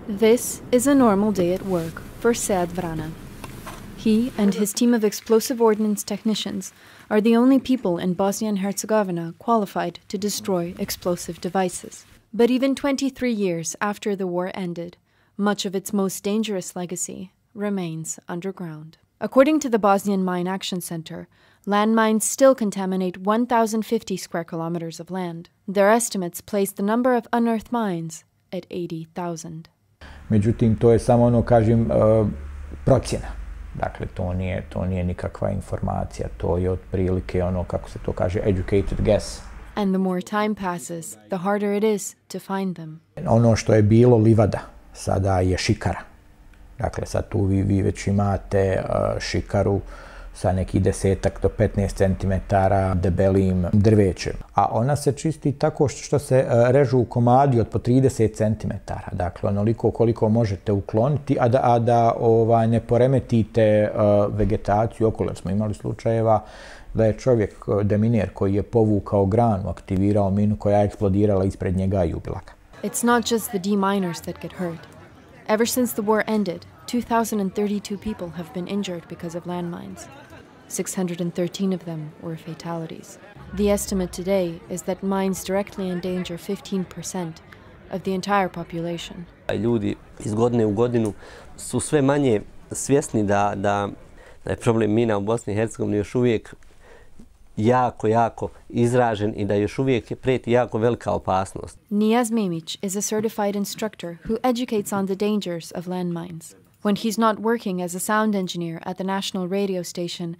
This is a normal day at work for Sead Vrana. He and his team of explosive ordnance technicians are the only people in Bosnia and Herzegovina qualified to destroy explosive devices. But even 23 years after the war ended, much of its most dangerous legacy remains underground. According to the Bosnian Mine Action Center, landmines still contaminate 1,050 square kilometers of land. Their estimates place the number of unearthed mines at 80,000. Međutim, to je samo kažem, procjena. Dakle, to nije nikakva informacija. To je otprilike kako se to kaže, educated guess. And the more time passes, the harder it is to find them. Ono što je bilo livada, sada je šikara. Dakle, sad tu vi već imate šikaru sa nekih 10 do 15 cm debelim drvećem. A ona se čisti tako što se režu u komadi od po 30 cm. Dakle, onoliko koliko možete ukloniti, a da ne poremetite vegetaciju okolo. Jer smo imali slučajeva da je čovjek, deminer koji je povukao granu, aktivirao minu koja je eksplodirala ispred njega i ubila ga. It's not just the deminers that get hurt. Ever since the war ended, 2,032 people have been injured because of landmines. 613 of them were fatalities. The estimate today is that mines directly endanger 15% of the entire population. Ljudi iz godine u godinu su sve manje svjesni da je problem mina u Bosni i Hercegovini još uvijek jako izražen i da još uvijek prijeti jako velika opasnost. Nijaz Memić is a certified instructor who educates on the dangers of landmines. When he's not working as a sound engineer at the national radio station,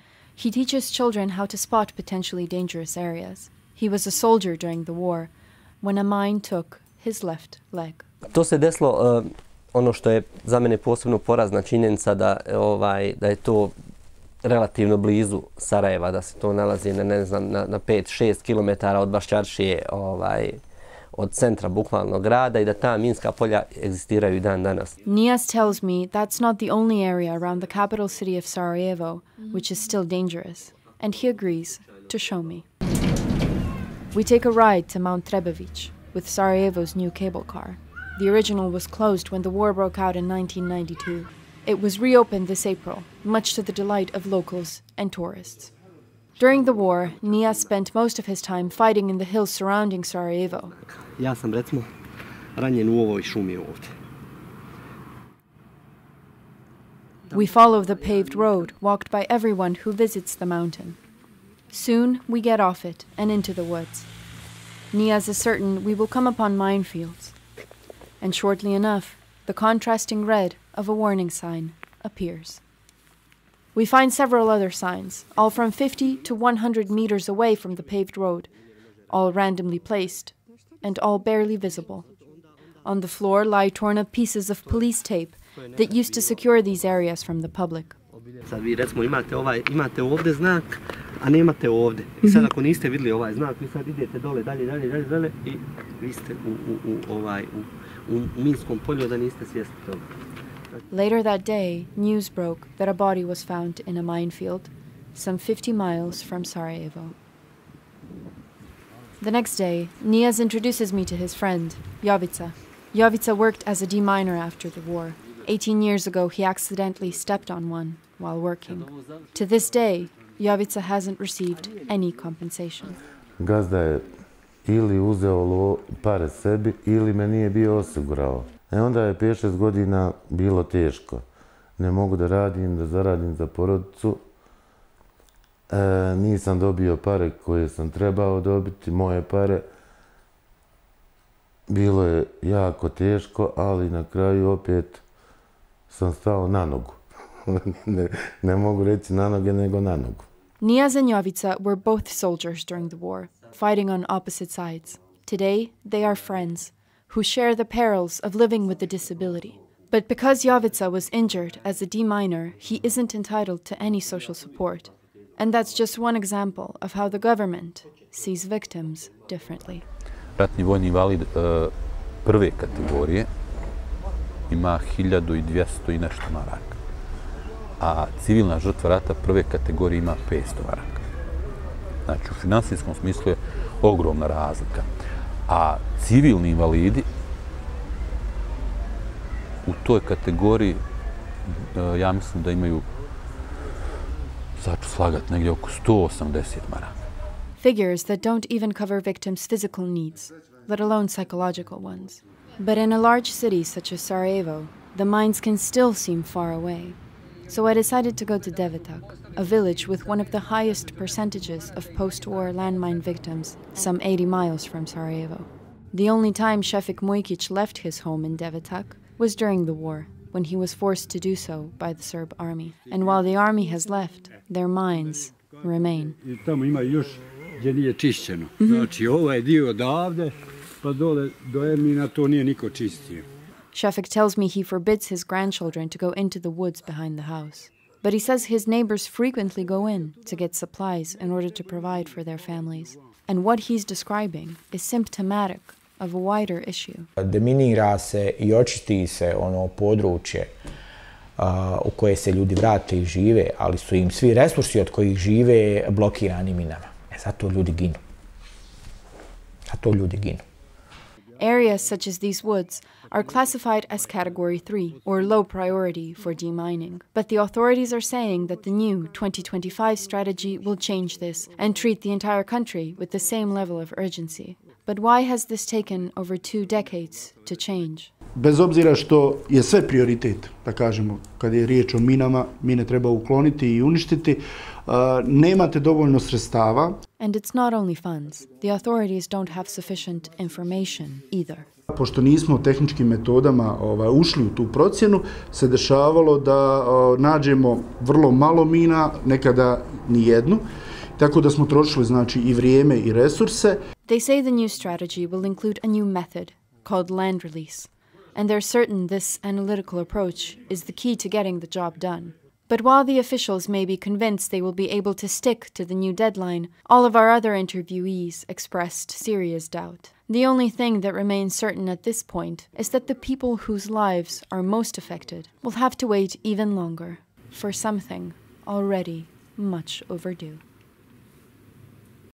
he teaches children how to spot potentially dangerous areas. He was a soldier during the war when a mine took his left leg. To se desilo, ono što je za mene posebno porazna činjenica da je to relativno blizu Sarajeva, da se to nalazi na 5-6 km od Baščaršije, od centra bukvalno grada i da ta minska polja egzistiraju i dan danas. Nijaz tells me that's not the only area around the capital city of Sarajevo which is still dangerous, and he agrees to show me. We take a ride to Mount Trebević with Sarajevo's new cable car. The original was closed when the war broke out in 1992. It was reopened this April, much to the delight of locals and tourists. During the war, Nijaz spent most of his time fighting in the hills surrounding Sarajevo. Ja sam recimo ranjen u ovoj šumi ovdje. We follow the paved road walked by everyone who visits the mountain. Soon we get off it and into the woods. Nijaz is certain we will come upon minefields. And shortly enough, the contrasting red of a warning sign appears. We find several other signs, all from 50 to 100 meters away from the paved road, all randomly placed, and all barely visible. On the floor lie torn up pieces of police tape that used to secure these areas from the public. Sad vi recimo imate ovdje znak, a nemate ovdje. I sad ako niste vidjeli ovaj znak, vi sad idete dole, dalje i vi ste u minskom polju da niste svjesni toga. Later that day, news broke that a body was found in a minefield, some 50 miles from Sarajevo. The next day, Nijaz introduces me to his friend, Jovica. Jovica worked as a deminer after the war. 18 years ago, he accidentally stepped on one while working. To this day, Jovica hasn't received any compensation. Gazda je ili uzeo pare sebi ili me nije bio osigurao. Onda je 5-6 godina bilo teško. Ne mogu da radim, da zaradim za porodicu. Nisam dobio pare koje sam trebao dobiti, moje pare. Bilo je jako teško, ali na kraju opet sam stao na nogu. Ne mogu reći na noge, nego na nogu. Nijaz and Jovica were both soldiers during the war, fighting on opposite sides. Today, they are friends who share the perils of living with a disability. But because Jovica was injured as a deminer, he isn't entitled to any social support. And that's just one example of how the government sees victims differently. Ratni vojni invalid prve kategorije ima 1200 i nešto maraka, a civilna žrtva rata prve kategorije ima 500 maraka. Znači, u finansijskom smislu je ogromna razlika. A civilni invalidi u toj kategoriji, ja mislim da imaju, sad ću slagat, negdje oko 180 maraka. Figures that don't even cover victims' physical needs, let alone psychological ones. But in a large city such as Sarajevo, the mines can still seem far away. So I decided to go to Devetak, a village with one of the highest percentages of post-war landmine victims, some 80 miles from Sarajevo. The only time Šefik Mujkić left his home in Devetak was during the war, when he was forced to do so by the Serb army. And while the army has left, their mines remain. Tamo ima još gdje nije čišćeno. Znači ovaj dio odavde pa dole do Ermina to nije niko čistio. Šefik tells me he forbids his grandchildren to go into the woods behind the house. But he says his neighbors frequently go in to get supplies in order to provide for their families. And what he's describing is symptomatic of a wider issue. Deminira se I očisti se ono područje u koje se ljudi vrate I žive, ali su im svi resursi od kojih žive blokirani minama. Zato ljudi ginu. Zato ljudi ginu. Areas such as these woods are classified as Category 3, or low priority for demining. But the authorities are saying that the new 2025 strategy will change this and treat the entire country with the same level of urgency. But why has this taken over 2 decades to change? Bez obzira što je sve prioritet, da kažemo, kad je riječ o minama, mine treba ukloniti I uništiti, nemate dovoljno sredstava. And it's not only funds. The authorities don't have sufficient information either. Pošto nismo tehničkim metodama ušli u tu procjenu, se dešavalo da nađemo vrlo malo mina, nekada ni jednu, tako da smo trošili znači I vrijeme I resurse. They say the new strategy will include a new method called land release, and they're certain this analytical approach is the key to getting the job done. But while the officials may be convinced they will be able to stick to the new deadline, all of our other interviewees expressed serious doubt. The only thing that remains certain at this point is that the people whose lives are most affected will have to wait even longer for something already much overdue.